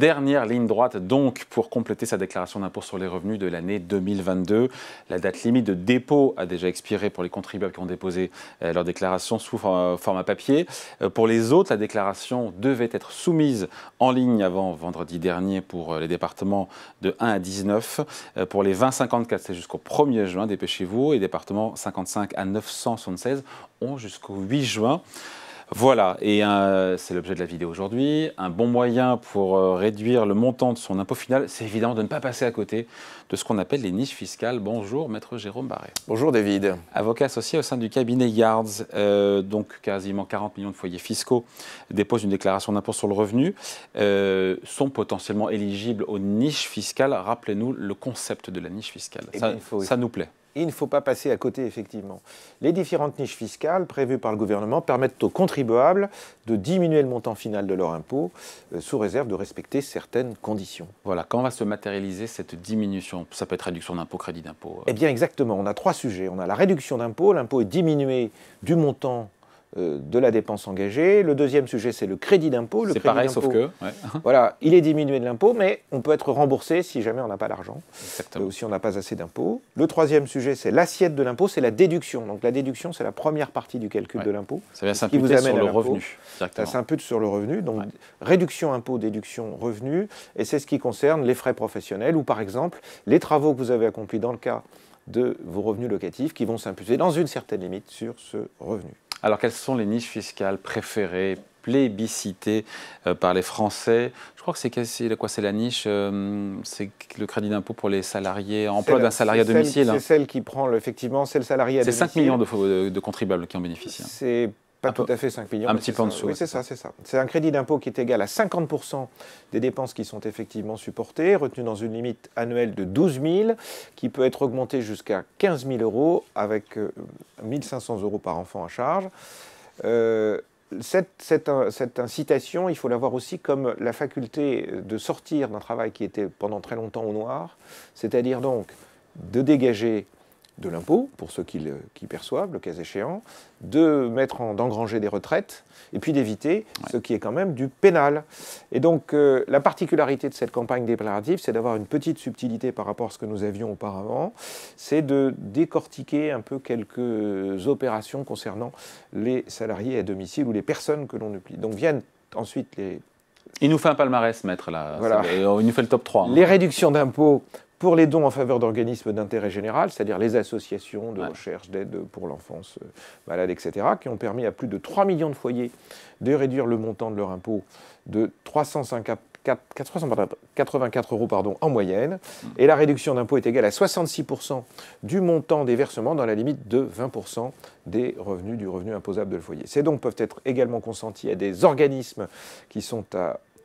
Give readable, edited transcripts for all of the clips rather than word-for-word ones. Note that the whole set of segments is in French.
Dernière ligne droite donc pour compléter sa déclaration d'impôt sur les revenus de l'année 2022. La date limite de dépôt a déjà expiré pour les contribuables qui ont déposé leur déclaration sous format papier. Pour les autres, la déclaration devait être soumise en ligne avant vendredi dernier pour les départements de 1 à 19. Pour les 20-54, c'est jusqu'au 1er juin, dépêchez-vous. Et départements 55 à 976 ont jusqu'au 8 juin. Voilà, et c'est l'objet de la vidéo aujourd'hui. Un bon moyen pour réduire le montant de son impôt final, c'est évidemment de ne pas passer à côté de ce qu'on appelle les niches fiscales. Bonjour, maître Jérôme Barré. Bonjour David. Avocat associé au sein du cabinet Yards, donc quasiment 40 millions de foyers fiscaux déposent une déclaration d'impôt sur le revenu, sont potentiellement éligibles aux niches fiscales. Rappelez-nous le concept de la niche fiscale, ça nous plaît. Il ne faut pas passer à côté, effectivement. Les différentes niches fiscales prévues par le gouvernement permettent aux contribuables de diminuer le montant final de leur impôt, sous réserve de respecter certaines conditions. Voilà, quand va se matérialiser cette diminution? Ça peut être réduction d'impôt, crédit d'impôt. Eh bien, exactement. On a trois sujets. On a la réduction d'impôt. L'impôt est diminué du montant de la dépense engagée. Le deuxième sujet, c'est le crédit d'impôt. C'est pareil, sauf que... Ouais. Voilà, il est diminué de l'impôt, mais on peut être remboursé si jamais on n'a pas l'argent, ou si on n'a pas assez d'impôt. Le troisième sujet, c'est l'assiette de l'impôt, c'est la déduction. Donc la déduction, c'est la première partie du calcul de l'impôt. Ça vient s'imputer sur le revenu. Ça s'impute sur le revenu. Donc réduction impôt, déduction revenu. Et c'est ce qui concerne les frais professionnels ou par exemple les travaux que vous avez accomplis dans le cas de vos revenus locatifs qui vont s'imputer dans une certaine limite sur ce revenu. Alors, quelles sont les niches fiscales préférées, plébiscitées par les Français? Je crois que c'est la niche, c'est le crédit d'impôt pour les salariés, emploi d'un salarié à domicile. C'est celle qui prend, effectivement, c'est le salarié à domicile. C'est 5 millions de contribuables qui en bénéficient. C'est pas tout à fait 5 millions. Un petit peu en dessous. Oui, c'est ça, c'est ça. C'est un crédit d'impôt qui est égal à 50% des dépenses qui sont effectivement supportées, retenu dans une limite annuelle de 12 000, qui peut être augmentée jusqu'à 15 000 euros avec 1 500 euros par enfant à charge. Cette incitation, il faut la voir aussi comme la faculté de sortir d'un travail qui était pendant très longtemps au noir, c'est-à-dire donc de dégager de l'impôt, pour ceux qui perçoivent, le cas échéant, d'engranger des retraites, et puis d'éviter ce qui est quand même du pénal. Et donc, la particularité de cette campagne déclarative, c'est d'avoir une petite subtilité par rapport à ce que nous avions auparavant, c'est de décortiquer un peu quelques opérations concernant les salariés à domicile ou les personnes que l'on oublie. Donc viennent ensuite les... Il nous fait un palmarès, maître, là. Voilà. Il nous fait le top 3. Hein. Les réductions d'impôts pour les dons en faveur d'organismes d'intérêt général, c'est-à-dire les associations de recherche, d'aide pour l'enfance malade, etc., qui ont permis à plus de 3 millions de foyers de réduire le montant de leur impôt de 384 euros en moyenne. Et la réduction d'impôt est égale à 66% du montant des versements dans la limite de 20% des revenus du revenu imposable de le foyer. Ces dons peuvent être également consentis à des organismes qui sont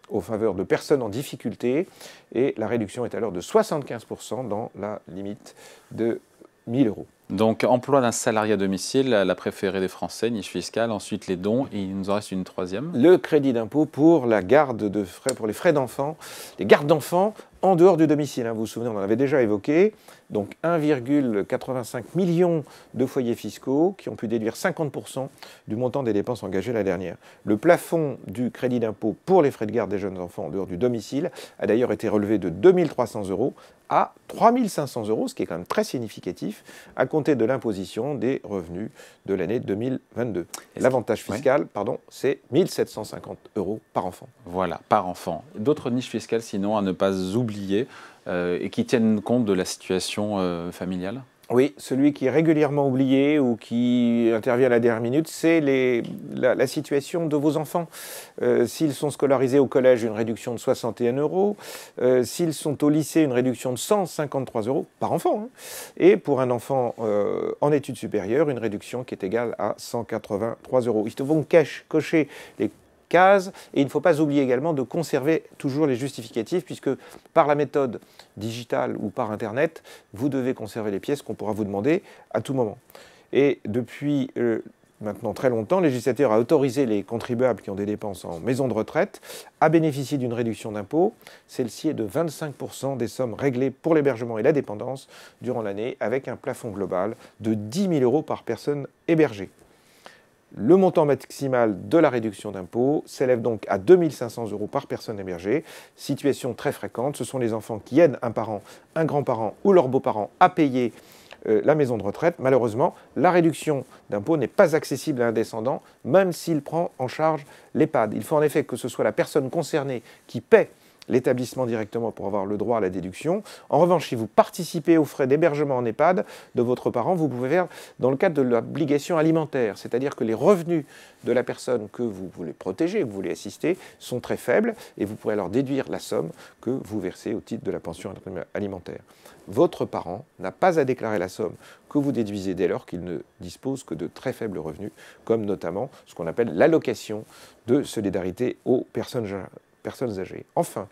en faveur de personnes en difficulté, et la réduction est alors de 75% dans la limite de 1 000 euros. Donc, emploi d'un salarié à domicile, la préférée des Français, niche fiscale, ensuite les dons, et il nous en reste une troisième. Le crédit d'impôt pour la garde de frais, pour les frais d'enfants, les gardes d'enfants en dehors du domicile. Vous vous souvenez, on en avait déjà évoqué. Donc 1,85 million de foyers fiscaux qui ont pu déduire 50% du montant des dépenses engagées la dernière. Le plafond du crédit d'impôt pour les frais de garde des jeunes enfants en dehors du domicile a d'ailleurs été relevé de 2 300 euros à 3 500 euros, ce qui est quand même très significatif, à compter de l'imposition des revenus de l'année 2022. L'avantage fiscal, c'est 1 750 euros par enfant. Voilà, par enfant. D'autres niches fiscales, sinon, à ne pas oublier et qui tiennent compte de la situation familiale? Oui, celui qui est régulièrement oublié ou qui intervient à la dernière minute, c'est la situation de vos enfants. S'ils sont scolarisés au collège, une réduction de 61 euros. S'ils sont au lycée, une réduction de 153 euros par enfant. Hein. Et pour un enfant en études supérieures, une réduction qui est égale à 183 euros. Ils vont cocher les cases, et il ne faut pas oublier également de conserver toujours les justificatifs, puisque par la méthode digitale ou par Internet, vous devez conserver les pièces qu'on pourra vous demander à tout moment. Et depuis maintenant très longtemps, le législateur a autorisé les contribuables qui ont des dépenses en maison de retraite à bénéficier d'une réduction d'impôt. Celle-ci est de 25% des sommes réglées pour l'hébergement et la dépendance durant l'année, avec un plafond global de 10 000 euros par personne hébergée. Le montant maximal de la réduction d'impôt s'élève donc à 2 500 € par personne hébergée. Situation très fréquente, ce sont les enfants qui aident un parent, un grand-parent ou leurs beaux-parents à payer la maison de retraite. Malheureusement, la réduction d'impôt n'est pas accessible à un descendant, même s'il prend en charge l'EHPAD. Il faut en effet que ce soit la personne concernée qui paie l'établissement directement pour avoir le droit à la déduction. En revanche, si vous participez aux frais d'hébergement en EHPAD de votre parent, vous pouvez faire dans le cadre de l'obligation alimentaire, c'est-à-dire que les revenus de la personne que vous voulez protéger, que vous voulez assister, sont très faibles et vous pourrez alors déduire la somme que vous versez au titre de la pension alimentaire. Votre parent n'a pas à déclarer la somme que vous déduisez dès lors qu'il ne dispose que de très faibles revenus, comme notamment ce qu'on appelle l'allocation de solidarité aux personnes âgées. Enfin,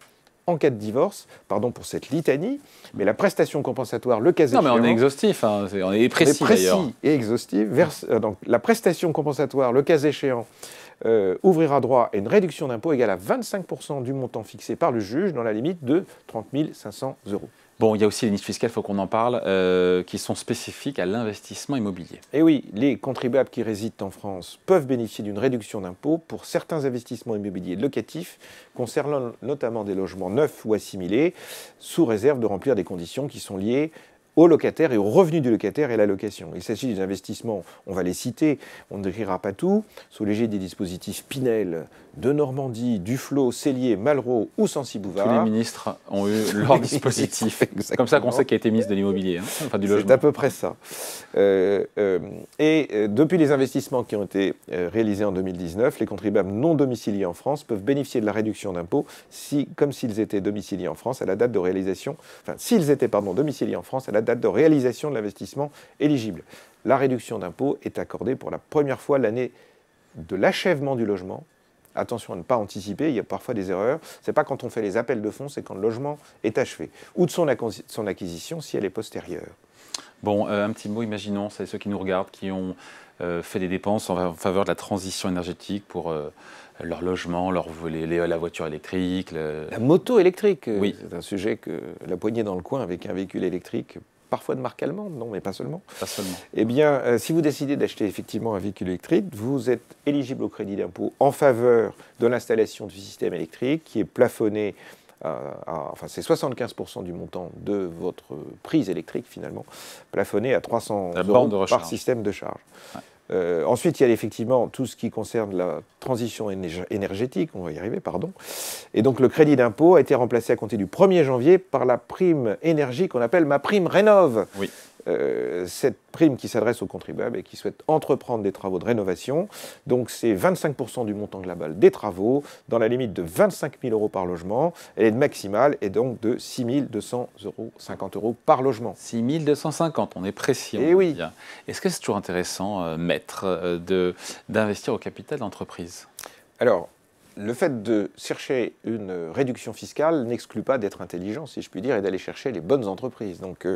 en cas de divorce, pardon pour cette litanie, mais la prestation compensatoire, le cas échéant... Non, mais on est exhaustif, hein, on est précis d'ailleurs. Précis et exhaustif. Donc, la prestation compensatoire, le cas échéant, ouvrira droit à une réduction d'impôt égale à 25% du montant fixé par le juge dans la limite de 30 500 €. Bon, il y a aussi les niches fiscales, il faut qu'on en parle, qui sont spécifiques à l'investissement immobilier. Et oui, les contribuables qui résident en France peuvent bénéficier d'une réduction d'impôt pour certains investissements immobiliers locatifs, concernant notamment des logements neufs ou assimilés, sous réserve de remplir des conditions qui sont liées au locataire et au revenu du locataire et la location. Il s'agit des investissements, on va les citer, on ne décrira pas tout, sous l'égide des dispositifs Pinel, de Normandie, Duflot, Cellier, Malraux ou Sancy-Bouvard. Tous les ministres ont eu leur dispositif. C'est comme ça qu'on sait qu'il a été ministre de l'immobilier, hein, enfin du logement. C'est à peu près ça. Depuis les investissements qui ont été réalisés en 2019, les contribuables non domiciliés en France peuvent bénéficier de la réduction d'impôt comme s'ils étaient domiciliés en France à la date de réalisation, enfin s'ils étaient domiciliés en France à la date de réalisation de l'investissement éligible. La réduction d'impôt est accordée pour la première fois l'année de l'achèvement du logement. Attention à ne pas anticiper, il y a parfois des erreurs. Ce n'est pas quand on fait les appels de fonds, c'est quand le logement est achevé. Ou de son acquisition si elle est postérieure. Bon, un petit mot, imaginons, c'est ceux qui nous regardent, qui ont fait des dépenses en faveur de la transition énergétique pour leur logement, la voiture électrique. La moto électrique, oui. C'est un sujet que la poignée dans le coin avec un véhicule électrique, parfois de marque allemande, non, mais pas seulement. Pas seulement. Eh bien, si vous décidez d'acheter effectivement un véhicule électrique, vous êtes éligible au crédit d'impôt en faveur de l'installation du système électrique qui est plafonné enfin, c'est 75% du montant de votre prise électrique, finalement, plafonné à 300 € par système de charge. Ouais. Ensuite, il y a effectivement tout ce qui concerne la transition énergétique, on va y arriver, pardon. Et donc, le crédit d'impôt a été remplacé à compter du 1er janvier par la prime énergie qu'on appelle MaPrimeRénov'. Oui. Cette prime qui s'adresse aux contribuables et qui souhaitent entreprendre des travaux de rénovation. Donc c'est 25% du montant global des travaux, dans la limite de 25 000 € par logement. Elle est maximale et donc de 6 250 € par logement. 6 250, on est précis. Et oui. Est-ce que c'est toujours intéressant, maître, d'investir au capital d'entreprise? Alors, le fait de chercher une réduction fiscale n'exclut pas d'être intelligent, si je puis dire, et d'aller chercher les bonnes entreprises. Donc,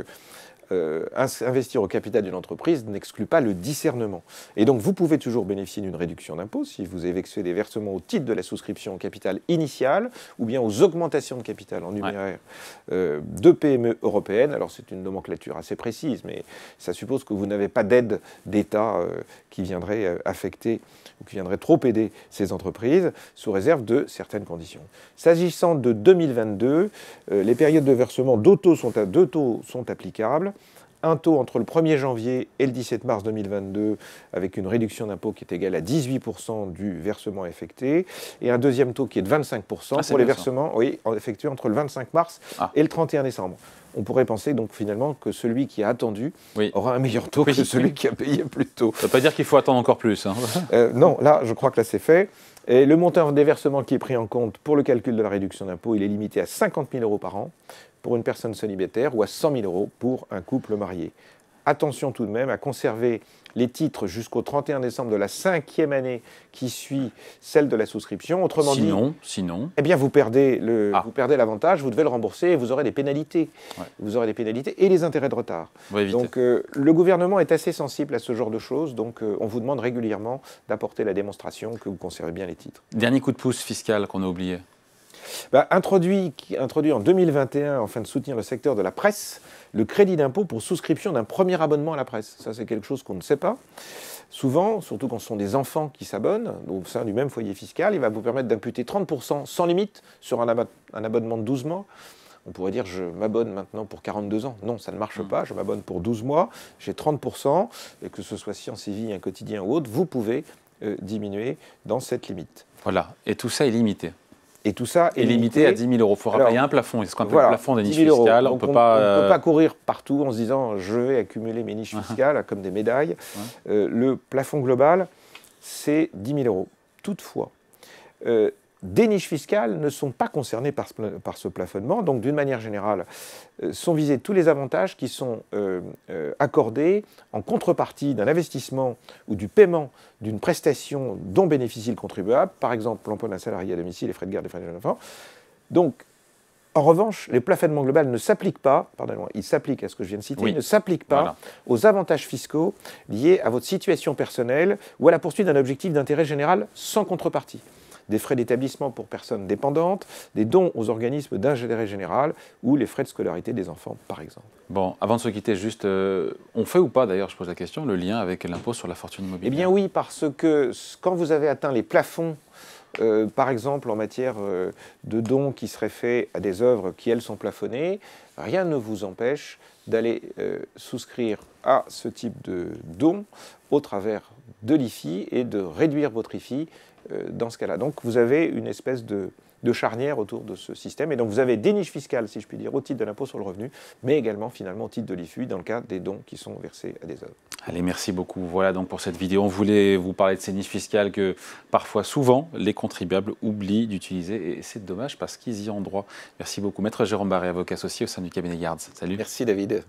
investir au capital d'une entreprise n'exclut pas le discernement. Et donc, vous pouvez toujours bénéficier d'une réduction d'impôt si vous effectuez des versements au titre de la souscription au capital initial ou bien aux augmentations de capital en numéraire de PME européennes. Alors, c'est une nomenclature assez précise, mais ça suppose que vous n'avez pas d'aide d'État qui viendrait affecter ou qui viendrait trop aider ces entreprises, sous réserve de certaines conditions. S'agissant de 2022, les périodes de versement deux taux sont applicables. Un taux entre le 1er janvier et le 17 mars 2022 avec une réduction d'impôt qui est égale à 18% du versement effectué et un deuxième taux qui est de 25% pour les versements effectués entre le 25 mars et le 31 décembre. On pourrait penser donc finalement que celui qui a attendu aura un meilleur taux que celui qui a payé plus tôt. Ça ne veut pas dire qu'il faut attendre encore plus. Hein. Non, là je crois que là c'est fait. Et le montant des versements qui est pris en compte pour le calcul de la réduction d'impôt, il est limité à 50 000 € par an pour une personne célibataire ou à 100 000 € pour un couple marié. Attention tout de même à conserver les titres jusqu'au 31 décembre de la 5e année qui suit celle de la souscription. Autrement dit, eh bien vous perdez l'avantage, vous devez le rembourser et vous aurez des pénalités. Ouais. Vous aurez des pénalités et les intérêts de retard. Donc le gouvernement est assez sensible à ce genre de choses, donc on vous demande régulièrement d'apporter la démonstration que vous conservez bien les titres. Dernier coup de pouce fiscal qu'on a oublié. Introduit en 2021, afin de soutenir le secteur de la presse, le crédit d'impôt pour souscription d'un premier abonnement à la presse. Ça, c'est quelque chose qu'on ne sait pas. Souvent, surtout quand ce sont des enfants qui s'abonnent au sein du même foyer fiscal, il va vous permettre d'imputer 30% sans limite sur un abonnement de 12 mois. On pourrait dire je m'abonne maintenant pour 42 ans. Non, ça ne marche pas. Je m'abonne pour 12 mois, j'ai 30%, et que ce soit Science et Vie, un quotidien ou autre, vous pouvez diminuer dans cette limite. Voilà, et tout ça est limité. Et tout ça est limité à 10 000 euros. Il y a un plafond, c'est ce qu'on appelle le plafond des niches fiscales. On ne peut pas courir partout en se disant je vais accumuler mes niches fiscales comme des médailles. Le plafond global, c'est 10 000 euros. Toutefois, des niches fiscales ne sont pas concernées par ce plafonnement. Donc, d'une manière générale, sont visés tous les avantages qui sont accordés en contrepartie d'un investissement ou du paiement d'une prestation dont bénéficie le contribuable, par exemple l'emploi d'un salarié à domicile, les frais de garde des frais des enfants. Donc, en revanche, les plafonnements globaux ne s'appliquent pas, pardonnez-moi, ils s'appliquent à ce que je viens de citer, ils ne s'appliquent pas aux avantages fiscaux liés à votre situation personnelle ou à la poursuite d'un objectif d'intérêt général sans contrepartie. Des frais d'établissement pour personnes dépendantes, des dons aux organismes d'intérêt général ou les frais de scolarité des enfants, par exemple. Bon, avant de se quitter, juste, on fait ou pas, d'ailleurs, je pose la question, le lien avec l'impôt sur la fortune immobilière? Eh bien oui, parce que quand vous avez atteint les plafonds, par exemple en matière de dons qui seraient faits à des œuvres qui, elles, sont plafonnées, rien ne vous empêche d'aller souscrire à ce type de dons au travers de l'IFI et de réduire votre IFI dans ce cas-là. Donc vous avez une espèce de charnière autour de ce système. Et donc vous avez des niches fiscales, si je puis dire, au titre de l'impôt sur le revenu, mais également finalement au titre de l'IFI dans le cas des dons qui sont versés à des œuvres. Allez, merci beaucoup. Voilà donc pour cette vidéo. On voulait vous parler de ces niches fiscales que parfois, souvent, les contribuables oublient d'utiliser. Et c'est dommage parce qu'ils y ont droit. Merci beaucoup. Maître Jérôme Barré, avocat associé au sein du cabinet Yards. Salut. Merci David.